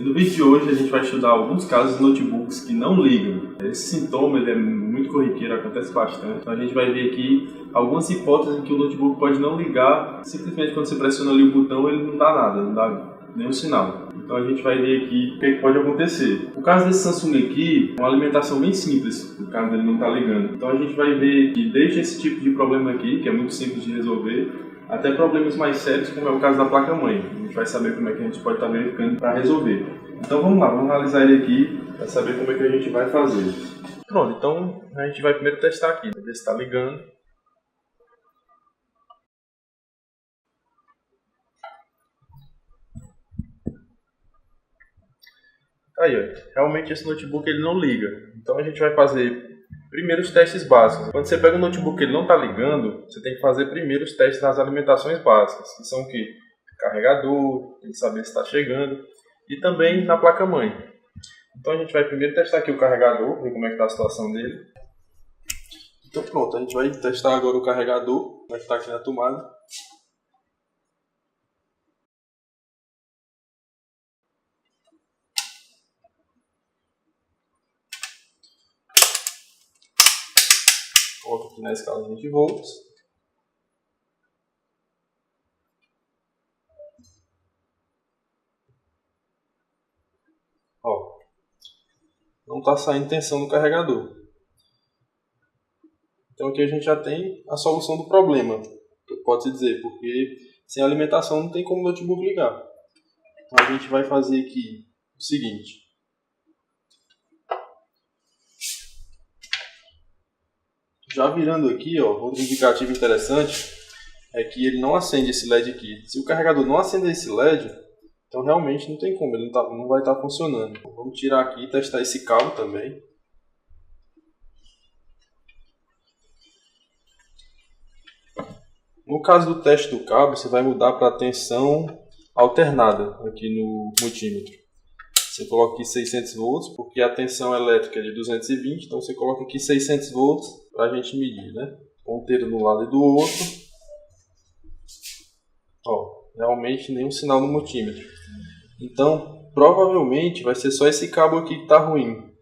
E no vídeo de hoje a gente vai estudar alguns casos de notebooks que não ligam. Esse sintoma ele é muito corriqueiro, acontece bastante. Então a gente vai ver aqui algumas hipóteses em que o notebook pode não ligar. Simplesmente quando você pressiona ali o botão ele não dá nada, não dá nenhum sinal. Então a gente vai ver aqui o que pode acontecer. O caso desse Samsung aqui é uma alimentação bem simples, o caso dele não está ligando. Então a gente vai ver que desde esse tipo de problema aqui, que é muito simples de resolver, até problemas mais sérios, como é o caso da placa-mãe. A gente vai saber como é que a gente pode estar verificando para resolver. Então vamos lá, vamos analisar ele aqui para saber como é que a gente vai fazer. Pronto, então a gente vai primeiro testar aqui, ver se está ligando. Aí, ó, realmente esse notebook ele não liga. Então a gente vai fazer primeiro os testes básicos. Quando você pega um notebook que ele não está ligando, você tem que fazer primeiro os testes nas alimentações básicas, que são o quê? Carregador, tem que saber se está chegando, e também na placa-mãe. Então a gente vai primeiro testar aqui o carregador, ver como é que está a situação dele. Então pronto, a gente vai testar agora o carregador, como é que está aqui na tomada. Coloco aqui na escala de 20 volts. Ó, não está saindo tensão no carregador. Então aqui a gente já tem a solução do problema, pode-se dizer, porque sem alimentação não tem como o notebook ligar. Então a gente vai fazer aqui o seguinte. Já virando aqui, ó, outro indicativo interessante é que ele não acende esse LED aqui. Se o carregador não acender esse LED, então realmente não tem como, ele não vai estar funcionando. Então, vamos tirar aqui e testar esse cabo também. No caso do teste do cabo, você vai mudar para a tensão alternada aqui no multímetro. Você coloca aqui 600 volts, porque a tensão elétrica é de 220, então você coloca aqui 600 volts para a gente medir, né? Ponteiro de um lado e do outro. Ó, realmente nenhum sinal no multímetro. Então, provavelmente vai ser só esse cabo aqui que está ruim.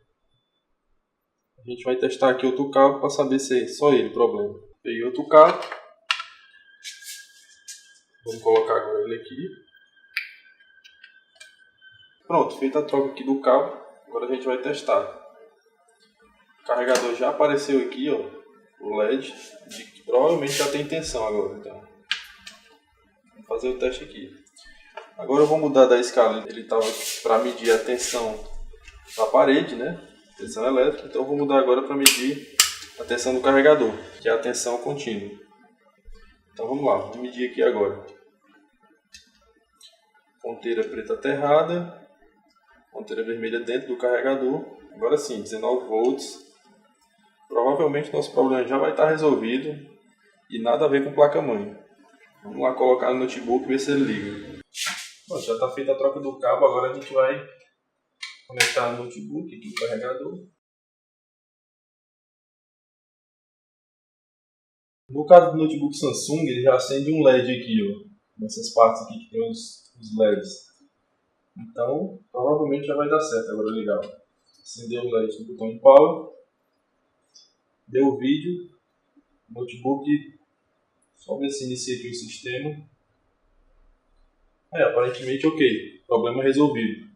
A gente vai testar aqui outro cabo para saber se é só ele o problema. Peguei outro cabo. Vamos colocar agora ele aqui. Pronto, feita a troca aqui do cabo, agora a gente vai testar. O carregador já apareceu aqui, ó, o LED, que provavelmente já tem tensão agora, então. Vamos fazer o teste aqui. Agora eu vou mudar da escala, ele estava para medir a tensão da parede, né, tensão elétrica, então eu vou mudar agora para medir a tensão do carregador, que é a tensão contínua. Então vamos lá, vamos medir aqui agora. Ponteira preta aterrada. Ponteira vermelha dentro do carregador. Agora sim, 19 volts. Provavelmente nosso problema já vai estar resolvido e nada a ver com placa-mãe. Vamos lá colocar no notebook e ver se ele liga. Bom, já está feita a troca do cabo, agora a gente vai conectar no notebook aqui o carregador. No caso do notebook Samsung, ele já acende um LED aqui, ó, nessas partes aqui que tem os LEDs. Então, provavelmente já vai dar certo agora ligar. Acendeu o LED no botão de power. Deu o vídeo. O notebook. Só ver se inicia aqui o sistema. Aparentemente ok. Problema resolvido.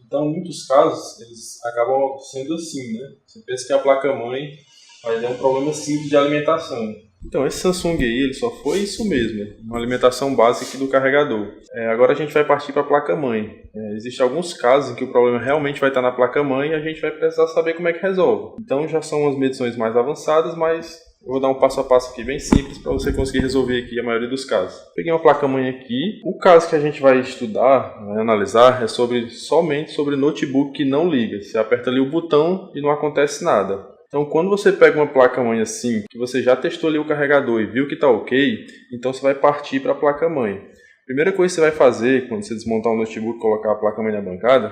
Então, em muitos casos, eles acabam sendo assim, né? Você pensa que é a placa-mãe, mas é um problema simples de alimentação. Então, esse Samsung aí, ele só foi isso mesmo, uma alimentação básica aqui do carregador. Agora a gente vai partir para a placa-mãe. Existem alguns casos em que o problema realmente vai estar na placa-mãe e a gente vai precisar saber como é que resolve. Então já são as medições mais avançadas, mas eu vou dar um passo a passo aqui bem simples para você conseguir resolver aqui a maioria dos casos. Peguei uma placa-mãe aqui. O caso que a gente vai estudar, vai analisar, é somente sobre notebook que não liga. Você aperta ali o botão e não acontece nada. Então, quando você pega uma placa-mãe assim, que você já testou ali o carregador e viu que está ok, então você vai partir para a placa-mãe. Primeira coisa que você vai fazer, quando você desmontar o notebook e colocar a placa-mãe na bancada,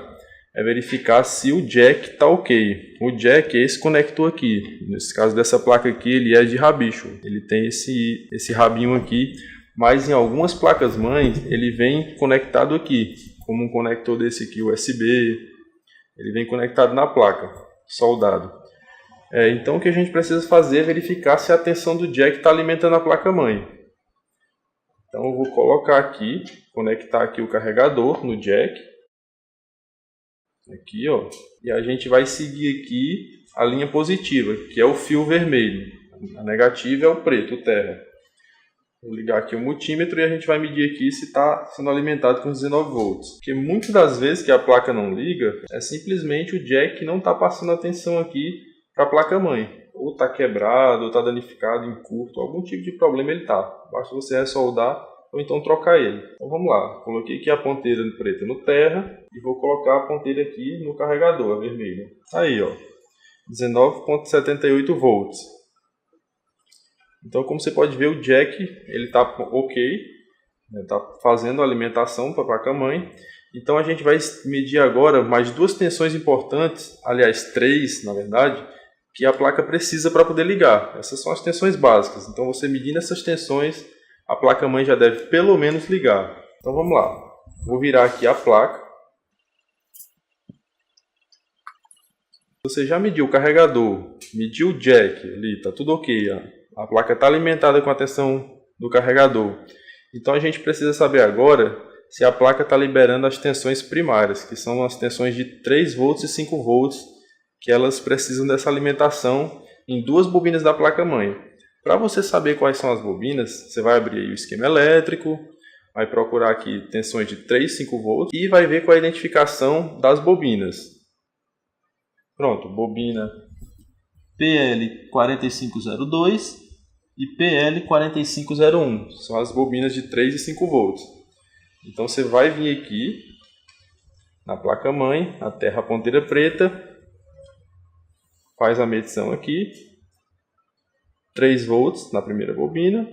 é verificar se o jack está ok. O jack é esse conector aqui. Nesse caso dessa placa aqui, ele é de rabicho. Ele tem esse rabinho aqui, mas em algumas placas-mães, ele vem conectado aqui, como um conector desse aqui USB, ele vem conectado na placa, soldado. Então o que a gente precisa fazer é verificar se a tensão do jack está alimentando a placa-mãe. Então eu vou colocar aqui, conectar aqui o carregador no jack. Aqui, ó. E a gente vai seguir aqui a linha positiva, que é o fio vermelho. A negativa é o preto, o terra. Vou ligar aqui o multímetro e a gente vai medir aqui se está sendo alimentado com 19 volts. Porque muitas das vezes que a placa não liga, é simplesmente o jack que não está passando a tensão aqui para a placa-mãe. Ou está quebrado, ou está danificado, em curto, algum tipo de problema ele está. Basta você ressoldar ou então trocar ele. Então vamos lá. Coloquei aqui a ponteira preta no terra e vou colocar a ponteira aqui no carregador, a vermelha. Aí, ó. 19,78 volts. Então, como você pode ver, o jack ele está ok, está fazendo a alimentação para a placa-mãe. Então, a gente vai medir agora mais duas tensões importantes, aliás, três, na verdade, que a placa precisa para poder ligar. Essas são as tensões básicas. Então, você medindo essas tensões, a placa-mãe já deve pelo menos ligar. Então, vamos lá. Vou virar aqui a placa. Você já mediu o carregador, mediu o jack ali, está tudo ok. A placa está alimentada com a tensão do carregador. Então a gente precisa saber agora se a placa está liberando as tensões primárias, que são as tensões de 3 volts e 5 volts, que elas precisam dessa alimentação em duas bobinas da placa-mãe. Para você saber quais são as bobinas, você vai abrir aí o esquema elétrico, vai procurar aqui tensões de 3 e 5 volts e vai ver qual é a identificação das bobinas. Pronto, bobina PL4502 e PL4501, são as bobinas de 3 e 5 volts. Então você vai vir aqui na placa-mãe, na terra ponteira preta, faz a medição aqui, 3 volts na primeira bobina,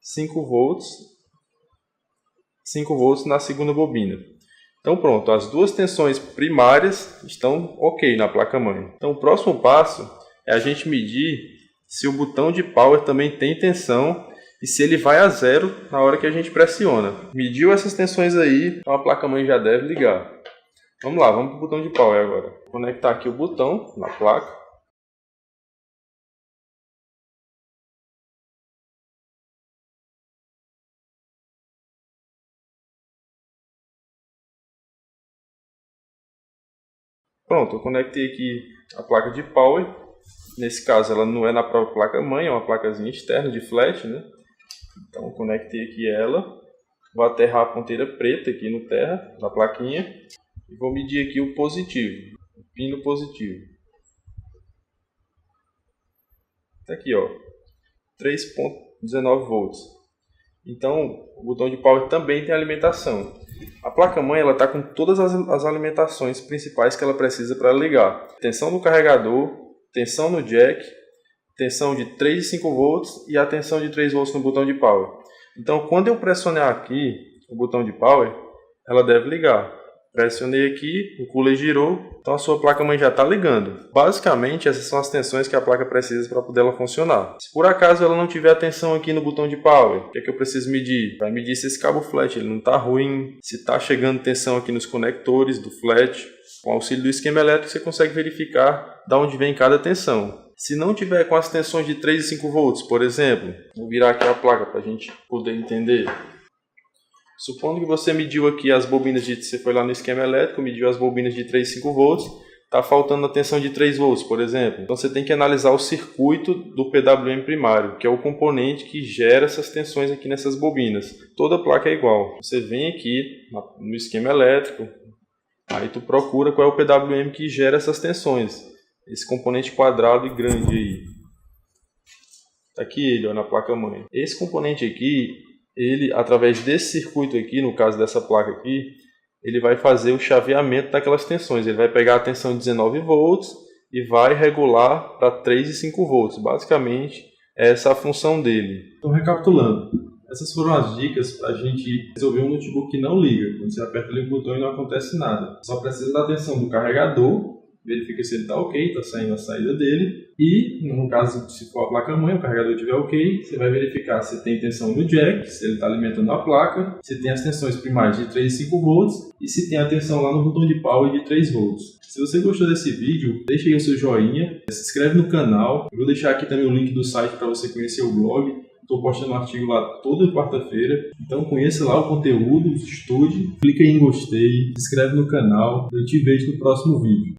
5 volts na segunda bobina. Então pronto, as duas tensões primárias estão ok na placa-mãe. Então o próximo passo é a gente medir se o botão de power também tem tensão e se ele vai a zero na hora que a gente pressiona. Mediu essas tensões aí, então a placa-mãe já deve ligar. Vamos lá, vamos para o botão de power agora. Vou conectar aqui o botão na placa. Pronto, eu conectei aqui a placa de power. Nesse caso ela não é na própria placa-mãe, é uma placazinha externa de flash, né? Então conectei aqui ela. Vou aterrar a ponteira preta aqui no terra da plaquinha. E vou medir aqui o positivo, o pino positivo. Tá aqui, ó, 3,19 volts. Então o botão de power também tem alimentação. A placa-mãe está com todas as alimentações principais que ela precisa para ligar. Tensão no carregador, tensão no jack, tensão de 3 e 5 volts e a tensão de 3 volts no botão de power. Então quando eu pressionar aqui o botão de power, ela deve ligar. Pressionei aqui, o cooler girou, então a sua placa-mãe já está ligando. Basicamente, essas são as tensões que a placa precisa para poder ela funcionar. Se por acaso ela não tiver a tensão aqui no botão de power, o que é que eu preciso medir? Vai medir se esse cabo flat ele não está ruim, se está chegando tensão aqui nos conectores do flat. Com o auxílio do esquema elétrico você consegue verificar de onde vem cada tensão. Se não tiver com as tensões de 3 e 5 volts, por exemplo, vou virar aqui a placa para a gente poder entender. Supondo que você mediu aqui as bobinas você foi lá no esquema elétrico, mediu as bobinas de 3 e 5 volts, está faltando a tensão de 3 volts, por exemplo. Então você tem que analisar o circuito do PWM primário, que é o componente que gera essas tensões aqui nessas bobinas. Toda placa é igual. Você vem aqui no esquema elétrico, aí tu procura qual é o PWM que gera essas tensões. Esse componente quadrado e grande aí. Tá aqui ele, ó, na placa-mãe. Esse componente aqui, ele, através desse circuito aqui, no caso dessa placa aqui, ele vai fazer o chaveamento daquelas tensões. Ele vai pegar a tensão de 19 volts e vai regular para 3 e 5 volts. Basicamente, essa é a função dele. Então, recapitulando, essas foram as dicas para a gente resolver um notebook que não liga. Quando você aperta ali o botão e não acontece nada. Só precisa da tensão do carregador, verifica se ele está ok, está saindo a saída dele, E, no caso, se for a placa-mãe, o carregador estiver ok, você vai verificar se tem tensão no jack, se ele está alimentando a placa, se tem as tensões primárias de 3 e 5 volts e se tem a tensão lá no botão de power de 3 volts. Se você gostou desse vídeo, deixa aí o seu joinha, se inscreve no canal. Eu vou deixar aqui também o link do site para você conhecer o blog. Estou postando um artigo lá toda quarta-feira, então conheça lá o conteúdo, estude, clica em gostei, se inscreve no canal. Eu te vejo no próximo vídeo.